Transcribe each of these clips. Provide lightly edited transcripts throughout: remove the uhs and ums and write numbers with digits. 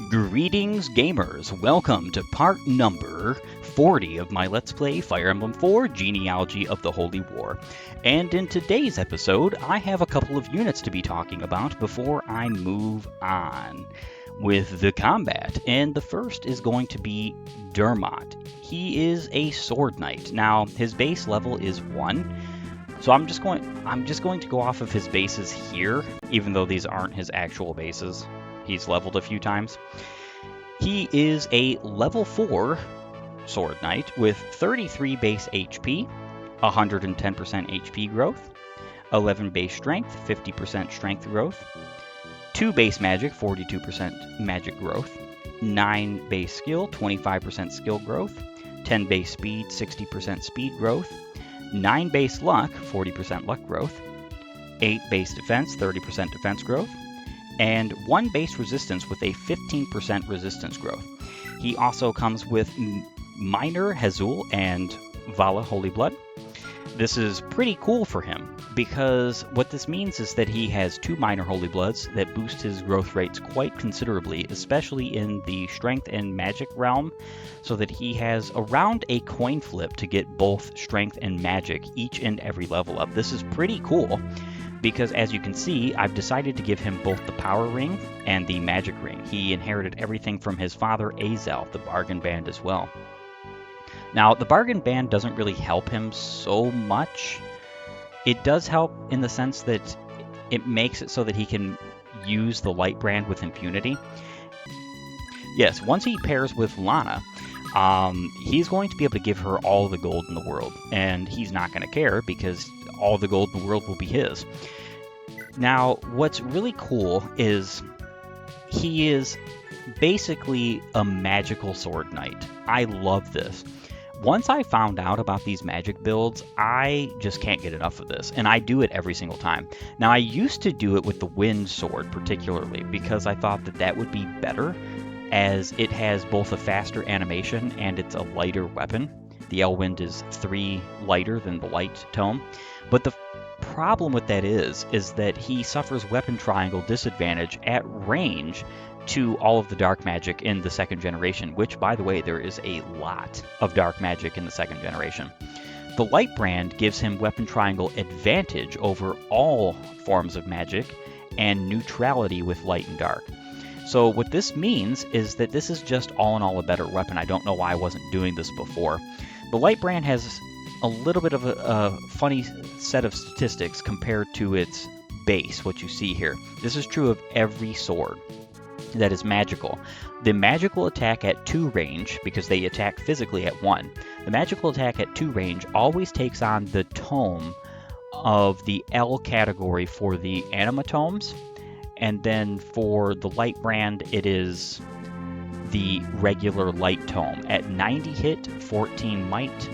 Greetings, gamers! Welcome to part number 40 of my Let's Play Fire Emblem 4 Genealogy of the Holy War. And in today's episode, I have a couple of units to be talking about before I move on with the combat. And the first is going to be Dermot. He is a sword knight. Now, his base level is 1. So I'm just going to go off of his bases here, even though these aren't his actual bases. He's leveled a few times. He is a level 4 sword knight with 33 base HP, 110% HP growth, 11 base strength, 50% strength growth, 2 base magic, 42% magic growth, 9 base skill, 25% skill growth, 10 base speed, 60% speed growth, 9 base luck, 40% luck growth, 8 base defense, 30% defense growth, and 1 base resistance with a 15% resistance growth. He also comes with Minor Hazul and Vala Holy Blood. This is pretty cool for him, because what this means is that he has 2 Minor Holy Bloods that boost his growth rates quite considerably, especially in the Strength and Magic realm, so that he has around a coin flip to get both Strength and Magic each and every level up. This is pretty cool, because as you can see, I've decided to give him both the Power Ring and the Magic Ring. He inherited everything from his father Azel, the Bargain Band, as well. Now, the Bargain Band doesn't really help him so much. It does help in the sense that it makes it so that he can use the Light Brand with impunity. Yes, once he pairs with Lana, he's going to be able to give her all the gold in the world, and he's not going to care because all the gold in the world will be his. Now, what's really cool is he is basically a magical sword knight. I love this. Once I found out about these magic builds, I just can't get enough of this, and I do it every single time. Now, I used to do it with the Wind Sword particularly, because I thought that that would be better, as it has both a faster animation and it's a lighter weapon. The Elwind is 3 lighter than the Light Tome. But the problem with that is that he suffers weapon triangle disadvantage at range to all of the dark magic in the 2nd generation, which, by the way, there is a lot of dark magic in the 2nd generation. The Light Brand gives him weapon triangle advantage over all forms of magic and neutrality with light and dark. So what this means is that this is just all in all a better weapon. I don't know why I wasn't doing this before. The Light Brand has a little bit of a funny set of statistics compared to its base, what you see here. This is true of every sword that is magical. The magical attack at 2 range, because they attack physically at 1, the magical attack at 2 range always takes on the tome of the L category for the animatomes, and then for the Light Brand it is the regular light tome. At 90 hit, 14 might,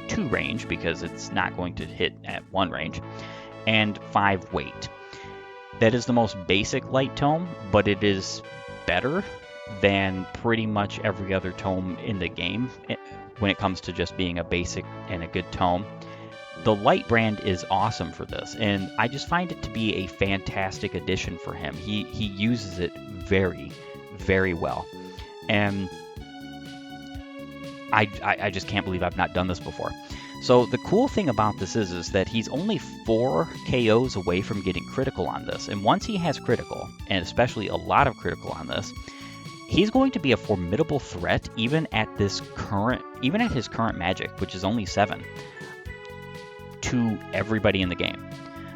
2 range, because it's not going to hit at 1 range, and 5 weight. That is the most basic light tome, but it is better than pretty much every other tome in the game when it comes to just being a basic and a good tome. The Light Brand is awesome for this, and I just find it to be a fantastic addition for him. He uses it very, very well. And I just can't believe I've not done this before. So the cool thing about this is that he's only 4 KOs away from getting critical on this. And once he has critical, and especially a lot of critical on this, he's going to be a formidable threat even at his current magic, which is only 7, to everybody in the game.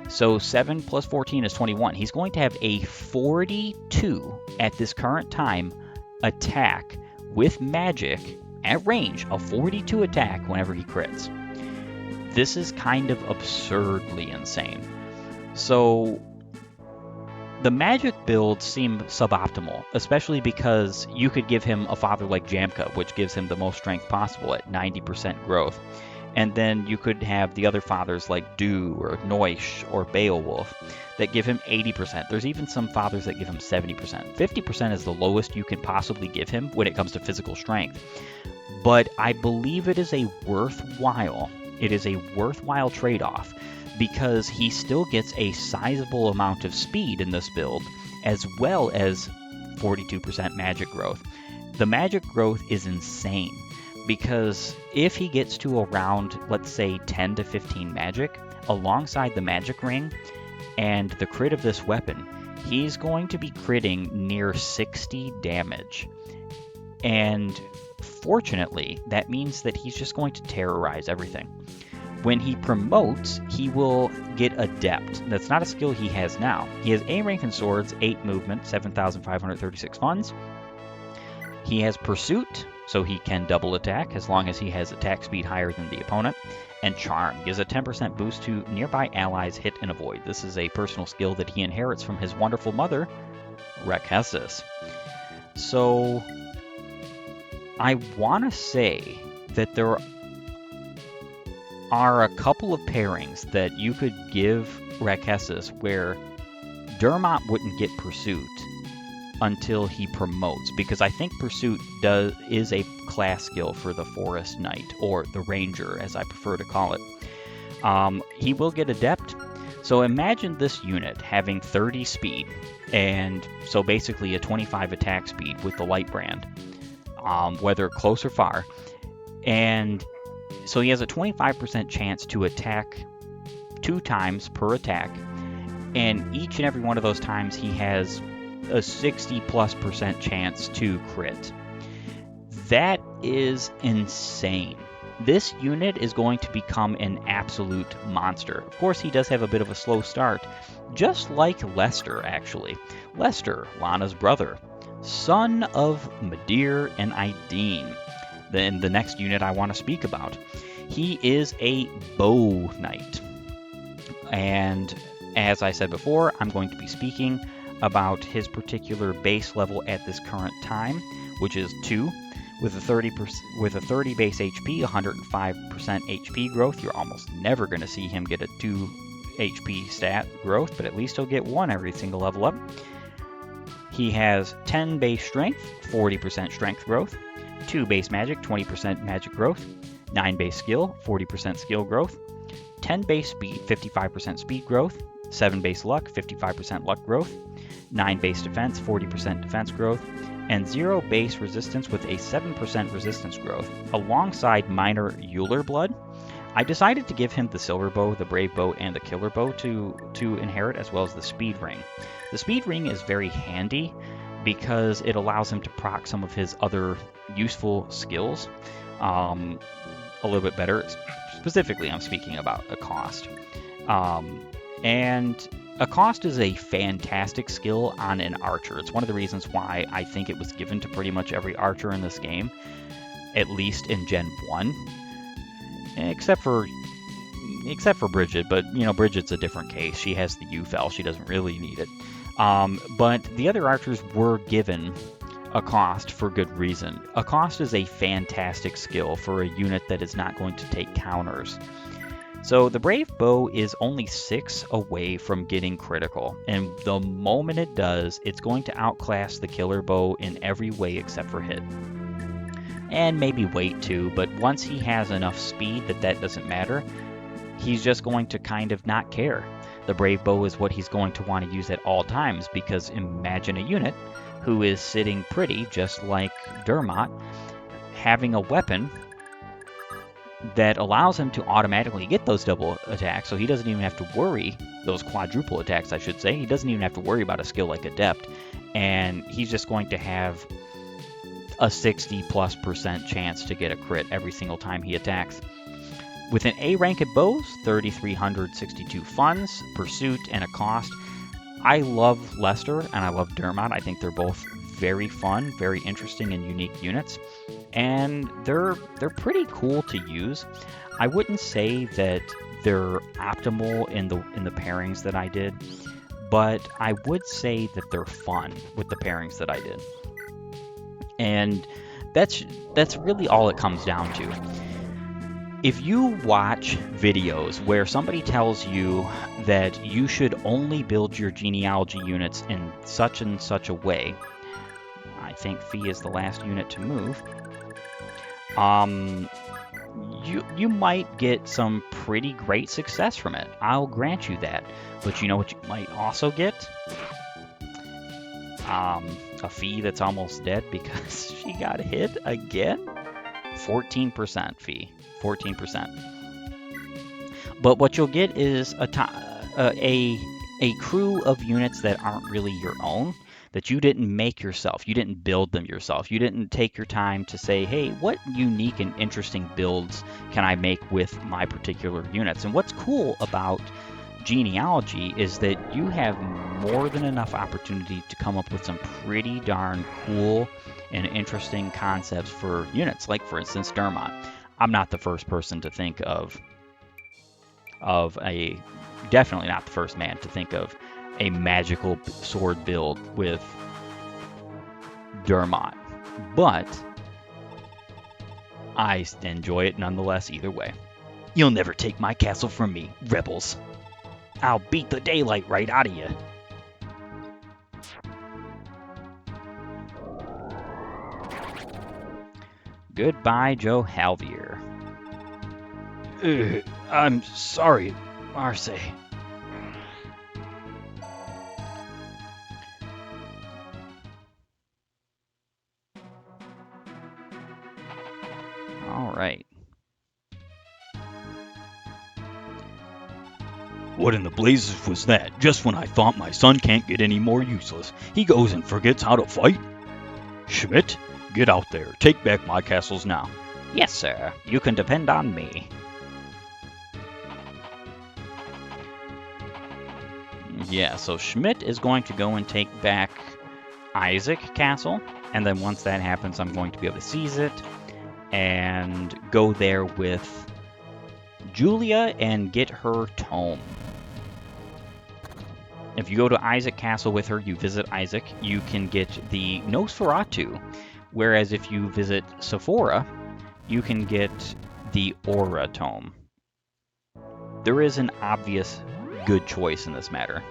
So 7 plus 14 is 21. He's going to have a 42 at this current time attack with magic at range, a 42 attack whenever he crits. This is kind of absurdly insane. So the magic builds seem suboptimal, especially because you could give him a father like Jamka, which gives him the most strength possible at 90% growth. And then you could have the other fathers like Du or Noish or Beowulf that give him 80%. There's even some fathers that give him 70%. 50% is the lowest you can possibly give him when it comes to physical strength. But I believe it is a worthwhile trade-off, because he still gets a sizable amount of speed in this build, as well as 42% magic growth. The magic growth is insane, because if he gets to around, let's say, 10 to 15 magic, alongside the magic ring and the crit of this weapon, he's going to be critting near 60 damage. And fortunately, that means that he's just going to terrorize everything. When he promotes, he will get Adept. That's not a skill he has now. He has A rank in swords, 8 movement, 7,536 funds. He has Pursuit, so he can double attack as long as he has attack speed higher than the opponent. And Charm gives a 10% boost to nearby allies hit and avoid. This is a personal skill that he inherits from his wonderful mother, Rekessis. So I want to say that there are a couple of pairings that you could give Rekessis where Dermot wouldn't get Pursuit until he promotes, because I think Pursuit is a class skill for the Forest Knight, or the Ranger as I prefer to call it. He will get Adept. So imagine this unit having 30 speed, and so basically a 25 attack speed with the Light Brand, whether close or far. And so he has a 25% chance to attack 2 times per attack, and each and every one of those times he has a 60+% chance to crit. That is insane. This unit is going to become an absolute monster. Of course, he does have a bit of a slow start, just like Lester, actually. Lester, Lana's brother, son of Madir and Ideen. Then the next unit I want to speak about. He is a bow knight. And as I said before, I'm going to be speaking about his particular base level at this current time, which is 2. With a 30 base HP, 105% HP growth. You're almost never going to see him get a 2 HP stat growth, but at least he'll get 1 every single level up. He has 10 base strength, 40% strength growth, 2 base magic, 20% magic growth, 9 base skill, 40% skill growth, 10 base speed, 55% speed growth, 7 base luck, 55% luck growth, 9 base defense, 40% defense growth, and 0 base resistance with a 7% resistance growth. Alongside minor Euler blood, I decided to give him the Silver Bow, the Brave Bow, and the Killer Bow to inherit, as well as the Speed Ring. The Speed Ring is very handy because it allows him to proc some of his other useful skills a little bit better. Specifically, I'm speaking about Accost. And Accost is a fantastic skill on an archer. It's one of the reasons why I think it was given to pretty much every archer in this game, at least in Gen 1. Except for Bridget, but Bridget's a different case. She has the U-Fel, she doesn't really need it. But the other archers were given Accost for good reason. Accost is a fantastic skill for a unit that is not going to take counters. So the Brave Bow is only 6 away from getting critical, and the moment it does, it's going to outclass the Killer Bow in every way except for hit. And maybe weight too, but once he has enough speed that doesn't matter, he's just going to kind of not care. The Brave Bow is what he's going to want to use at all times, because imagine a unit who is sitting pretty, just like Dermot, having a weapon that allows him to automatically get those double attacks, so he doesn't even have to worry, those quadruple attacks I should say, he doesn't even have to worry about a skill like Adept, and he's just going to have a 60+% chance to get a crit every single time he attacks. With an A-ranked bows, 3,362 funds, Pursuit, and Accost, I love Lester and I love Dermot. I think they're both very fun, very interesting and unique units, and they're pretty cool to use. I wouldn't say that they're optimal in the pairings that I did, but I would say that they're fun with the pairings that I did. And that's really all it comes down to. If you watch videos where somebody tells you that you should only build your genealogy units in such and such a way, I think Fee is the last unit to move, you might get some pretty great success from it. I'll grant you that. But you know what you might also get? a fee that's almost dead because she got hit again. 14% fee. 14%. But what you'll get is a crew of units that aren't really your own, that you didn't make yourself. You didn't build them yourself. You didn't take your time to say, hey, what unique and interesting builds can I make with my particular units? And what's cool about Genealogy is that you have more than enough opportunity to come up with some pretty darn cool and interesting concepts for units. Like, for instance, Dermot. I'm not the first person to think definitely not the first man to think of a magical sword build with Dermot, but I enjoy it nonetheless either way. You'll never take my castle from me, rebels. I'll beat the daylight right out of you. Goodbye, Joe Halvier. I'm sorry, Marse. All right. What in the blazes was that? Just when I thought my son can't get any more useless, he goes and forgets how to fight? Schmidt, get out there. Take back my castles now. Yes, sir. You can depend on me. Yeah, so Schmidt is going to go and take back Isaac Castle, and then once that happens, I'm going to be able to seize it and go there with Julia and get her tome. If you go to Isaac Castle with her, you visit Isaac, you can get the Nosferatu, whereas if you visit Sephora, you can get the Aura tome. There is an obvious good choice in this matter.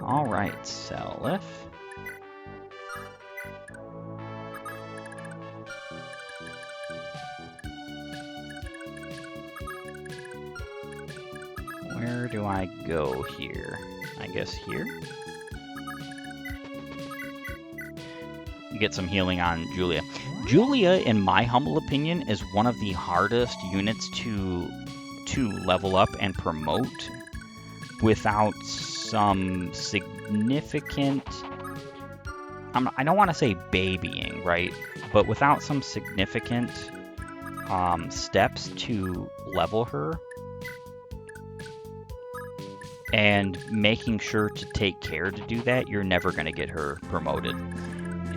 Alright, Seliph. Where do I go here? I guess here? Get some healing on Julia. Julia, in my humble opinion, is one of the hardest units to level up and promote without some significant... I don't want to say babying, right? But without some significant steps to level her and making sure to take care to do that, you're never going to get her promoted.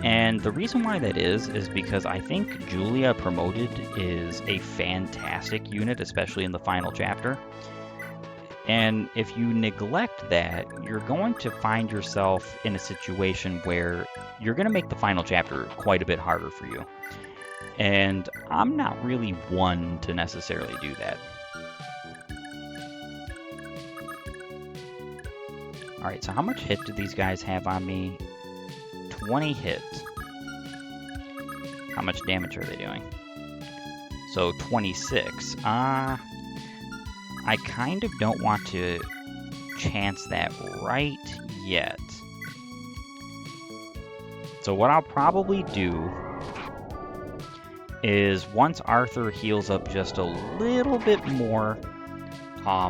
And the reason why that is because I think Julia Promoted is a fantastic unit, especially in the final chapter. And if you neglect that, you're going to find yourself in a situation where you're going to make the final chapter quite a bit harder for you. And I'm not really one to necessarily do that. Alright, so how much hit do these guys have on me? 20 hits. How much damage are they doing? So 26. I kind of don't want to chance that right yet. So what I'll probably do is once Arthur heals up just a little bit more,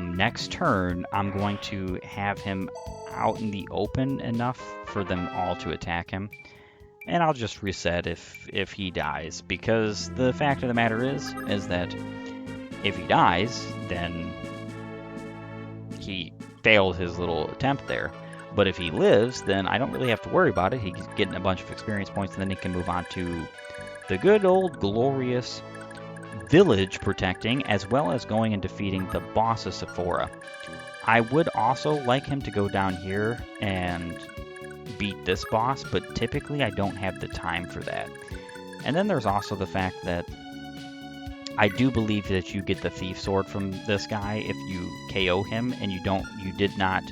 next turn I'm going to have him out in the open enough for them all to attack him. And I'll just reset if he dies, because the fact of the matter is that if he dies, then he failed his little attempt there. But if he lives, then I don't really have to worry about it. He's getting a bunch of experience points, and then he can move on to the good old glorious village protecting, as well as going and defeating the boss of Sephora. I would also like him to go down here and beat this boss, but typically I don't have the time for that. And then there's also the fact that I do believe that you get the Thief Sword from this guy if you KO him, and you did not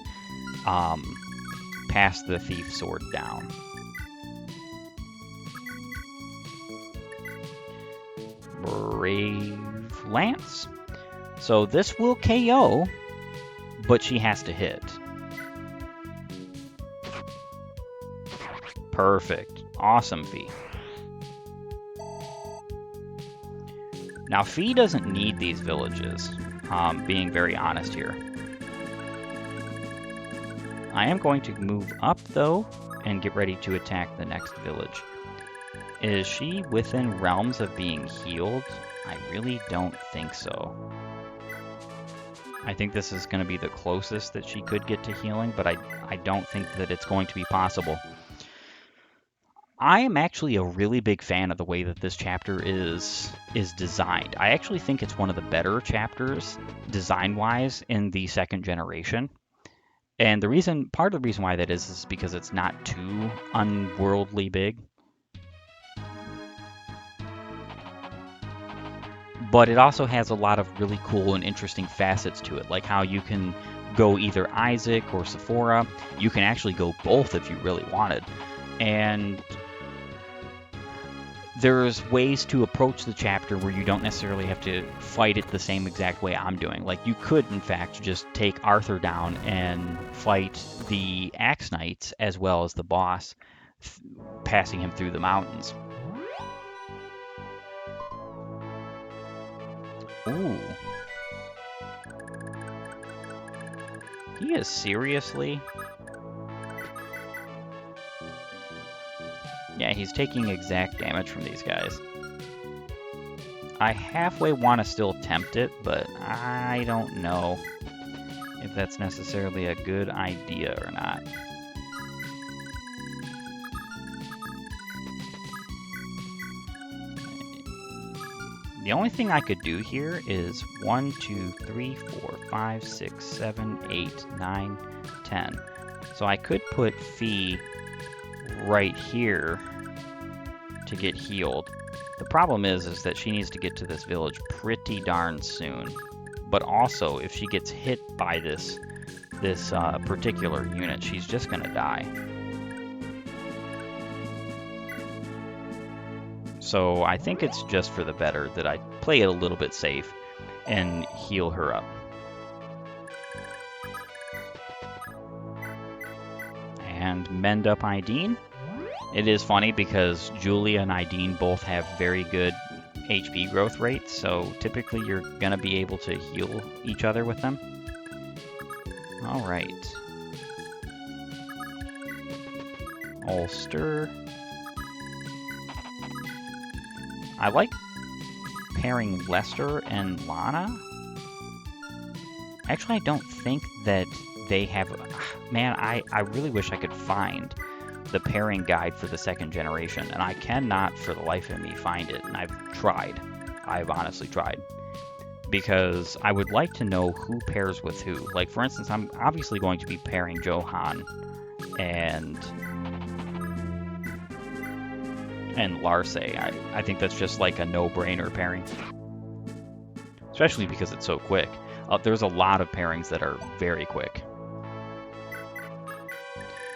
pass the Thief Sword down. Brave Lance. So this will KO, but she has to hit. Perfect. Awesome, Fee. Now, Fee doesn't need these villages, being very honest here. I am going to move up, though, and get ready to attack the next village. Is she within realms of being healed? I really don't think so. I think this is going to be the closest that she could get to healing, but I don't think that it's going to be possible. I am actually a really big fan of the way that this chapter is designed. I actually think it's one of the better chapters, design-wise, in the second generation. And part of the reason why that is because it's not too unworldly big. But it also has a lot of really cool and interesting facets to it, like how you can go either Isaac or Sephora. You can actually go both if you really wanted. And there's ways to approach the chapter where you don't necessarily have to fight it the same exact way I'm doing. Like, you could, in fact, just take Arthur down and fight the Axe Knights as well as the boss, passing him through the mountains. Ooh. He is seriously... Yeah, he's taking exact damage from these guys. I halfway want to still tempt it, but I don't know if that's necessarily a good idea or not. The only thing I could do here is 1, 2, 3, 4, 5, 6, 7, 8, 9, 10. So I could put Fee right here to get healed. The problem is that she needs to get to this village pretty darn soon. But also, if she gets hit by this particular unit, she's just gonna die. So I think it's just for the better that I play it a little bit safe and heal her up. And mend up Ideen. It is funny because Julia and Ideen both have very good HP growth rates, so typically you're gonna be able to heal each other with them. Alright. Ulster. I like pairing Lester and Lana. Actually, I don't think that they have... Man, I really wish I could find the pairing guide for the second generation, and I cannot for the life of me find it, and I've tried. I've honestly tried. Because I would like to know who pairs with who. Like, for instance, I'm obviously going to be pairing Johan and Larce. I think that's just like a no-brainer pairing. Especially because it's so quick. There's a lot of pairings that are very quick.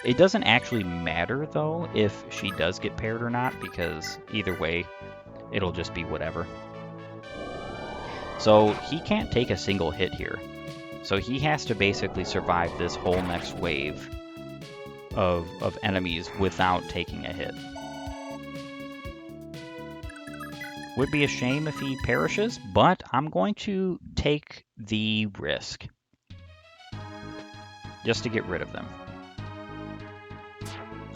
It doesn't actually matter, though, if she does get paired or not, because either way, it'll just be whatever. So he can't take a single hit here. So he has to basically survive this whole next wave of enemies without taking a hit. Would be a shame if he perishes, but I'm going to take the risk. Just to get rid of them.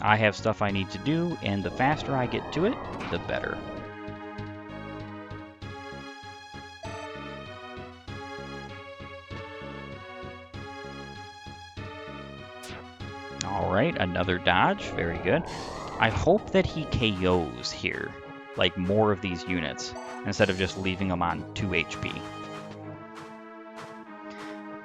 I have stuff I need to do, and the faster I get to it, the better. Alright, another dodge. Very good. I hope that he KOs here. Like, more of these units, instead of just leaving them on 2 HP.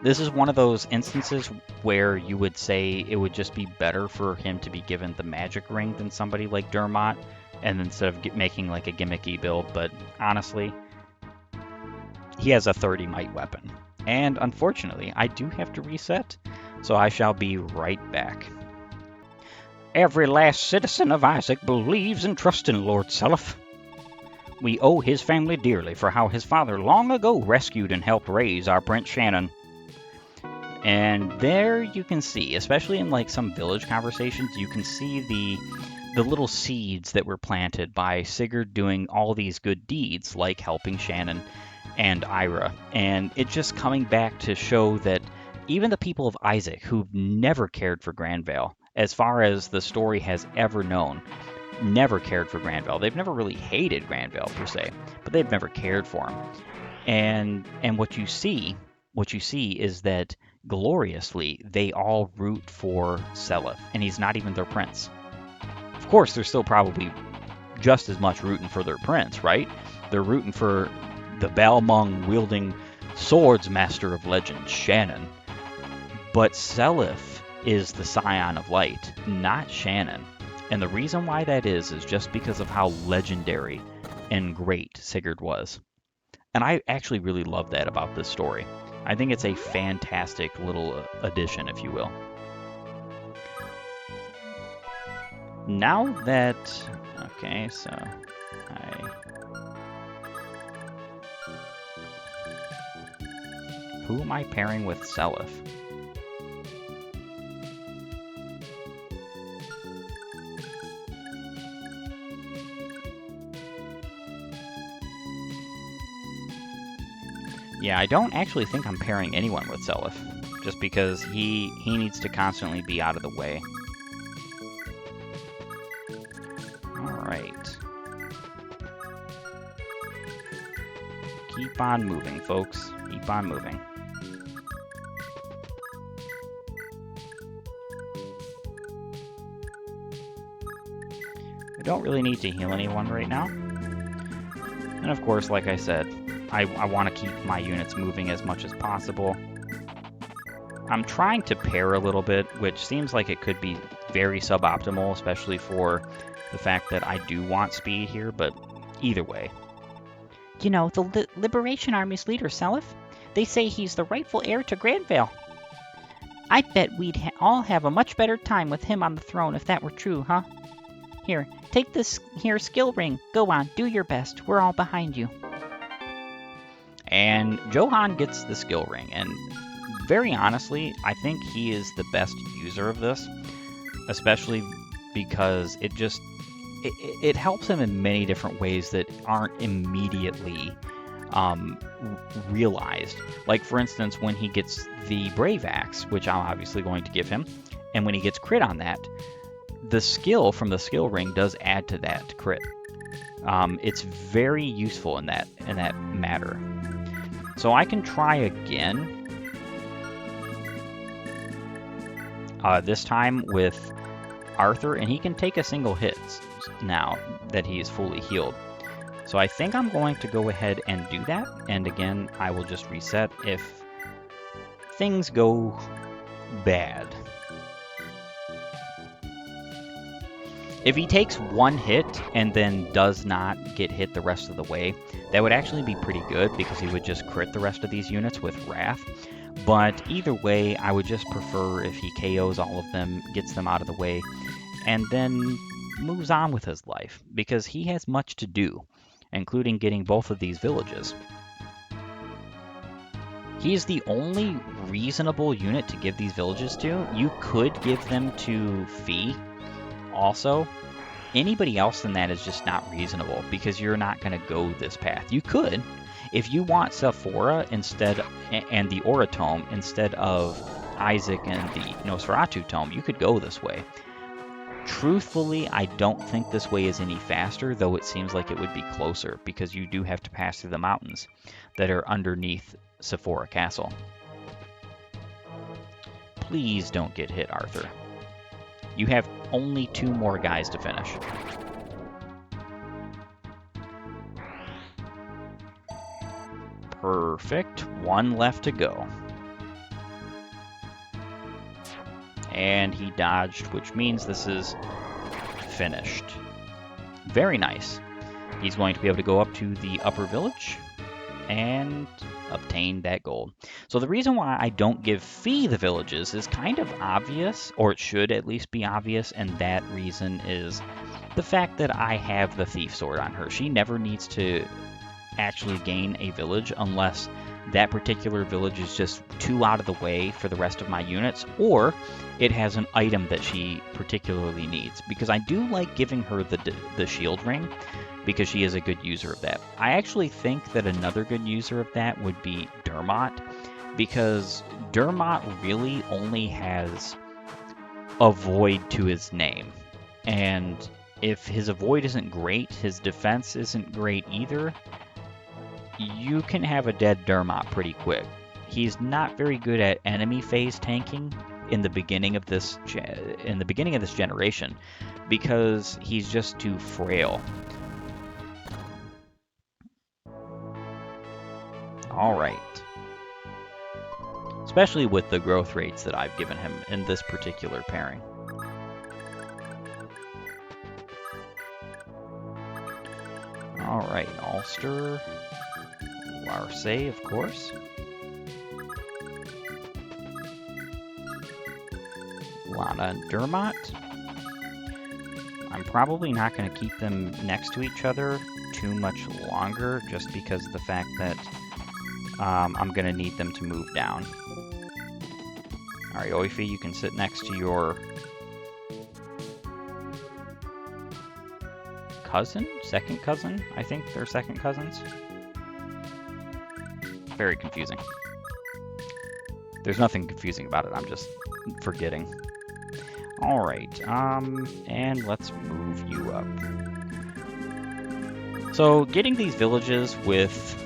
This is one of those instances where you would say it would just be better for him to be given the magic ring than somebody like Dermot, and instead of making like a gimmicky build, but honestly, he has a 30 might weapon. And unfortunately, I do have to reset, so I shall be right back. Every last citizen of Isaac believes and trusts in Lord Seliph. We owe his family dearly for how his father long ago rescued and helped raise our Prince Shannon. And there you can see, especially in like some village conversations, you can see the little seeds that were planted by Sigurd doing all these good deeds, like helping Shannon and Ira. And it's just coming back to show that even the people of Isaac, who've never cared for Granvale, as far as the story has ever known, never cared for Granvale. They've never really hated Granvale per se, but they've never cared for him. And what you see is that gloriously they all root for Seleth, and he's not even their prince. Of course, they're still probably just as much rooting for their prince, right? They're rooting for the Balmung wielding swords master of legend, Shannon. But Seleth is the scion of light, not Shannon. And the reason why that is just because of how legendary and great Sigurd was. And I actually really love that about this story. I think it's a fantastic little addition, if you will. Now that... Okay, so... Who am I pairing with Seleth? Yeah, I don't actually think I'm pairing anyone with Seleth, just because he needs to constantly be out of the way. Alright. Keep on moving, folks. Keep on moving. I don't really need to heal anyone right now. And of course, like I said, I want to keep my units moving as much as possible. I'm trying to pair a little bit, which seems like it could be very suboptimal, especially for the fact that I do want speed here, but either way. You know, the Liberation Army's leader, Seleth, they say he's the rightful heir to Granvale. I bet we'd all have a much better time with him on the throne if that were true, huh? Here, take this here skill ring. Go on, do your best. We're all behind you. And Johan gets the skill ring, and very honestly, I think he is the best user of this, especially because it helps him in many different ways that aren't immediately realized. Like, for instance, when he gets the Brave Axe, which I'm obviously going to give him, and when he gets crit on that, the skill from the skill ring does add to that crit. It's very useful in that matter. So I can try again. This time with Arthur, and he can take a single hit now that he is fully healed. So I think I'm going to go ahead and do that. And again, I will just reset if things go bad. If he takes one hit and then does not get hit the rest of the way, that would actually be pretty good because he would just crit the rest of these units with Wrath. But either way, I would just prefer if he KOs all of them, gets them out of the way, and then moves on with his life, because he has much to do, including getting both of these villages. He's the only reasonable unit to give these villages to. You could give them to Fee also. Anybody else than that is just not reasonable, because you're not going to go this path. You could, if you want Sephora instead and the Aura Tome instead of Isaac and the Nosferatu Tome, you could go this way. Truthfully, I don't think this way is any faster, though it seems like it would be closer, because you do have to pass through the mountains that are underneath Sephora Castle. Please don't get hit, Arthur. You have only 2 more guys to finish. Perfect. 1 left to go. And he dodged, which means this is finished. Very nice. He's going to be able to go up to the upper village and obtain that gold. So the reason why I don't give Fee the villages is kind of obvious, or it should at least be obvious, and that reason is the fact that I have the Thief Sword on her. She never needs to actually gain a village unless that particular village is just too out of the way for the rest of my units, or it has an item that she particularly needs. Because I do like giving her the shield ring, because she is a good user of that. I actually think that another good user of that would be Dermot, because Dermot really only has avoid to his name. And if his avoid isn't great, his defense isn't great either, you can have a dead Dermot pretty quick. He's not very good at enemy phase tanking in the beginning of this generation, because he's just too frail. All right. Especially with the growth rates that I've given him in this particular pairing. All right, Ulster, Larcey, of course. Lana and Dermot. I'm probably not going to keep them next to each other too much longer, just because of the fact that I'm going to need them to move down. All right, Oifi, you can sit next to your cousin? Second cousin? I think they're second cousins. Very confusing. There's nothing confusing about it, I'm just forgetting. All right, and let's move you up. So getting these villages with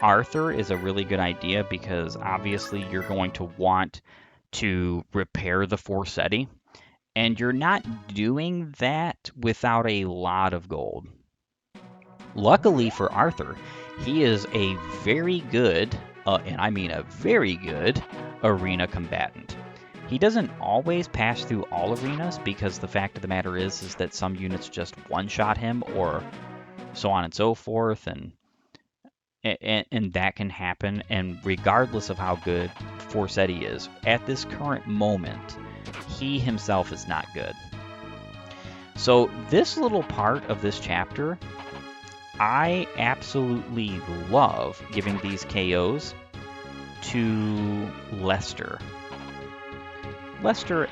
Arthur is a really good idea, because obviously you're going to want to repair the Forseti, and you're not doing that without a lot of gold. Luckily for Arthur, he is a very good, and I mean a very good, arena combatant. He doesn't always pass through all arenas, because the fact of the matter is that some units just one-shot him, or so on and so forth, and that can happen. And regardless of how good Forseti is, at this current moment, he himself is not good. So this little part of this chapter, I absolutely love giving these KOs to Lester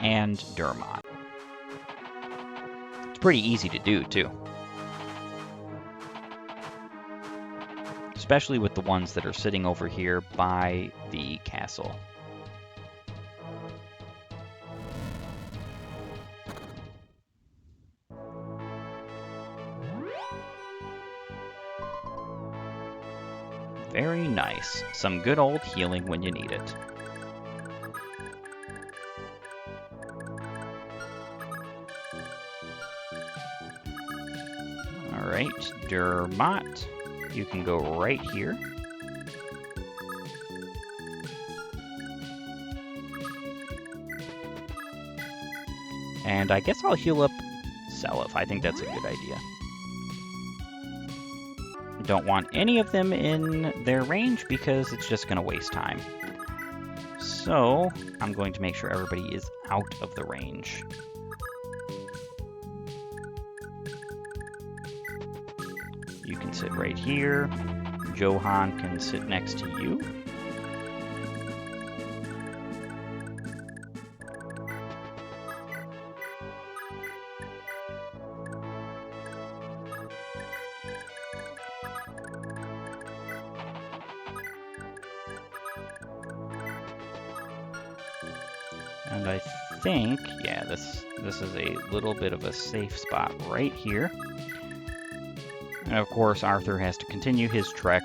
and Dermot. It's pretty easy to do, too. Especially with the ones that are sitting over here by the castle. Very nice. Some good old healing when you need it. Alright, Dermot, you can go right here. And I guess I'll heal up Seliph. I think that's a good idea. Don't want any of them in their range, because it's just going to waste time. So I'm going to make sure everybody is out of the range. You can sit right here. Johan can sit next to you. And I think, yeah, this is a little bit of a safe spot right here. And of course, Arthur has to continue his trek.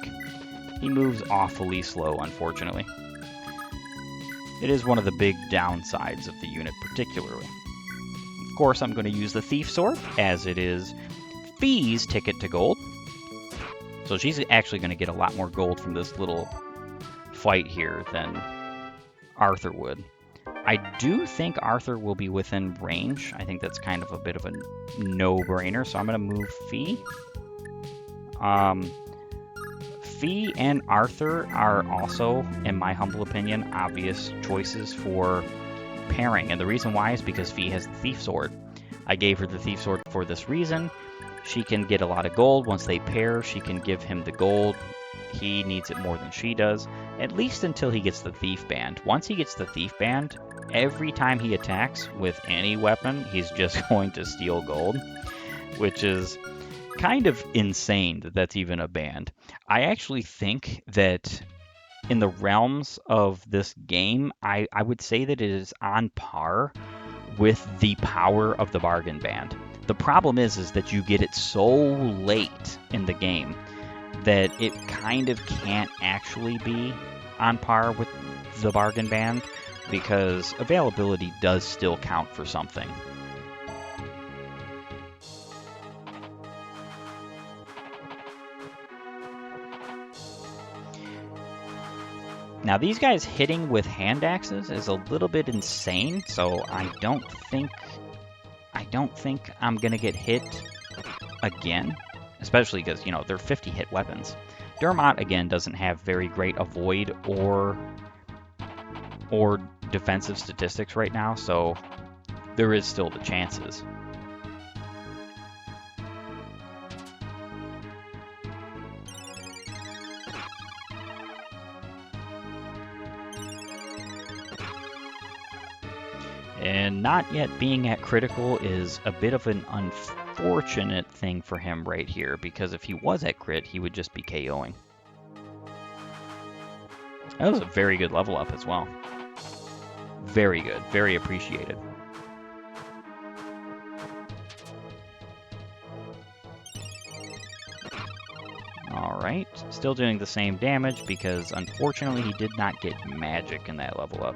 He moves awfully slow, unfortunately. It is one of the big downsides of the unit, particularly. Of course, I'm going to use the Thief Sword, as it is Fee's ticket to gold. So she's actually going to get a lot more gold from this little fight here than Arthur would. I do think Arthur will be within range. I think that's kind of a bit of a no-brainer, so I'm going to move Fee. Fee and Arthur are also, in my humble opinion, obvious choices for pairing. And the reason why is because Fee has the Thief Sword. I gave her the Thief Sword for this reason. She can get a lot of gold. Once they pair, she can give him the gold. He needs it more than she does, at least until he gets the Thief Band. Once he gets the Thief Band, every time he attacks with any weapon, he's just going to steal gold, which is kind of insane that that's even a band. I actually think that in the realms of this game, I would say that it is on par with the power of the bargain band. The problem is that you get it so late in the game that it kind of can't actually be on par with the bargain band because availability does still count for something. Now these guys hitting with hand axes is a little bit insane, so I don't think I'm gonna get hit again, especially because, you know, they're 50 hit weapons. Dermot again doesn't have very great avoid or defensive statistics right now, so there is still the chances. And not yet being at critical is a bit of an unfortunate thing for him right here, because if he was at crit, he would just be KOing. That was a very good level up as well. Very good, very appreciated. Alright, still doing the same damage because unfortunately he did not get magic in that level up.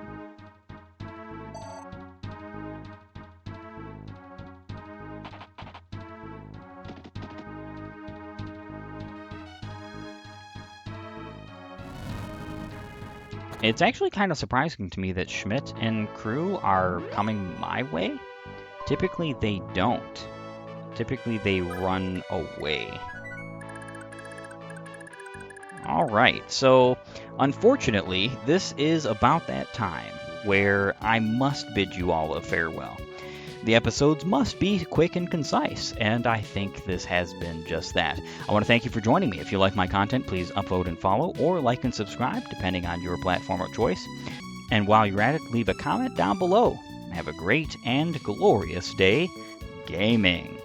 It's actually kind of surprising to me that Schmidt and crew are coming my way. Typically they don't. Typically they run away. Alright, so unfortunately this is about that time where I must bid you all a farewell. The episodes must be quick and concise, and I think this has been just that. I want to thank you for joining me. If you like my content, please upvote and follow, or like and subscribe, depending on your platform of choice. And while you're at it, leave a comment down below. Have a great and glorious day gaming.